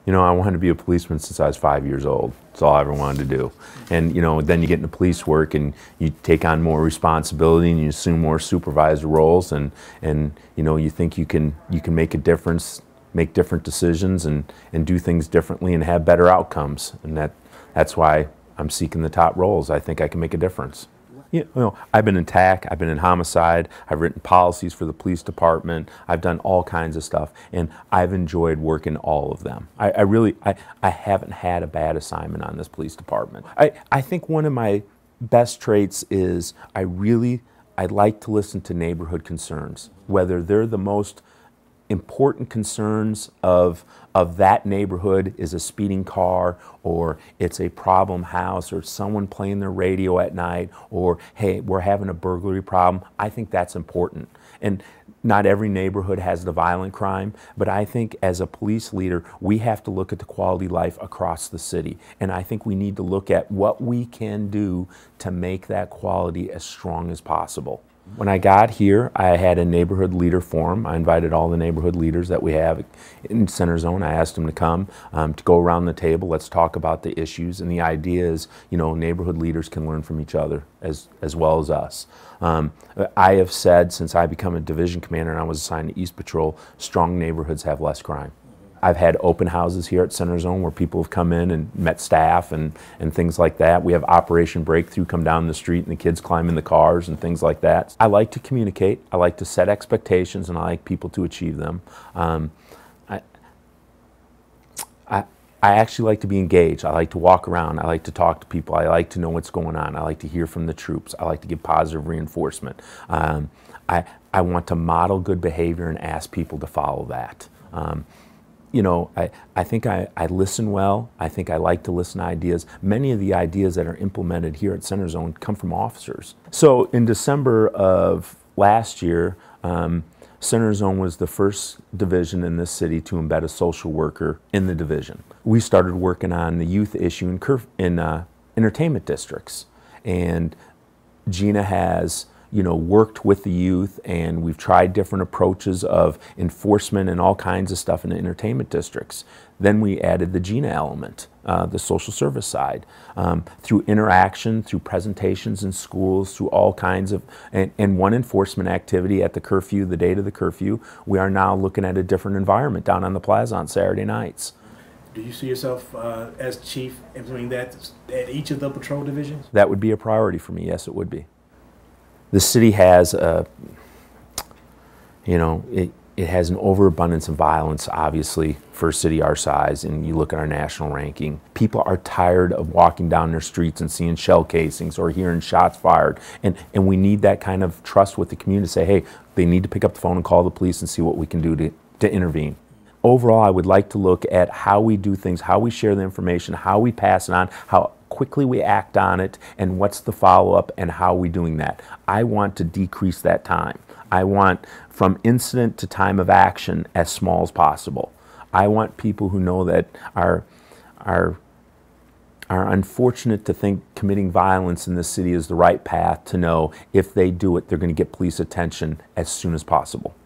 You know, I wanted to be a policeman since I was 5 years old. That's all I ever wanted to do. And, you know, then you get into police work and you take on more responsibility and you assume more supervisor roles and you know, you think you can make a difference, make different decisions and do things differently and have better outcomes. And that's why I'm seeking the top roles. I think I can make a difference. You know, I've been in TAC, I've been in homicide, I've written policies for the police department, I've done all kinds of stuff, and I've enjoyed working all of them. I haven't had a bad assignment on this police department. I think one of my best traits is I like to listen to neighborhood concerns, whether they're the most important concerns of that neighborhood is a speeding car, or it's a problem house, or someone playing their radio at night, or hey, we're having a burglary problem. I think that's important. And not every neighborhood has the violent crime, but I think as a police leader, we have to look at the quality of life across the city. And I think we need to look at what we can do to make that quality as strong as possible. When I got here, I had a neighborhood leader forum. I invited all the neighborhood leaders that we have in Center Zone. I asked them to come, to go around the table. Let's talk about the issues. And the idea is, you know, neighborhood leaders can learn from each other as well as us. I have said since I became a division commander and I was assigned to East Patrol, strong neighborhoods have less crime. I've had open houses here at Center Zone where people have come in and met staff and things like that. We have Operation Breakthrough come down the street and the kids climb in the cars and things like that. I like to communicate. I like to set expectations and I like people to achieve them. I actually like to be engaged. I like to walk around. I like to talk to people. I like to know what's going on. I like to hear from the troops. I like to give positive reinforcement. I want to model good behavior and ask people to follow that. You know, I think I listen well. I think I like to listen to ideas. Many of the ideas that are implemented here at Center Zone come from officers. So in December of last year, Center Zone was the first division in this city to embed a social worker in the division. We started working on the youth issue in entertainment districts. And Gina has, you know, worked with the youth, and we've tried different approaches of enforcement and all kinds of stuff in the entertainment districts. Then we added the GINA element, the social service side, through interaction, through presentations in schools, through all kinds of, and one enforcement activity at the curfew, the date of the curfew, we are now looking at a different environment down on the plaza on Saturday nights. Do you see yourself as chief implementing that at each of the patrol divisions? That would be a priority for me, yes it would be. The city has you know, it has an overabundance of violence, obviously, for a city our size, and you look at our national ranking. People are tired of walking down their streets and seeing shell casings or hearing shots fired, and we need that kind of trust with the community to say, hey, they need to pick up the phone and call the police and see what we can do to intervene. Overall, I would like to look at how we do things, how we share the information, how we pass it on, how quickly we act on it, and what's the follow-up and how are we doing that. I want to decrease that time. I want from incident to time of action as small as possible. I want people who know that are unfortunate to think committing violence in this city is the right path to know if they do it, they're going to get police attention as soon as possible.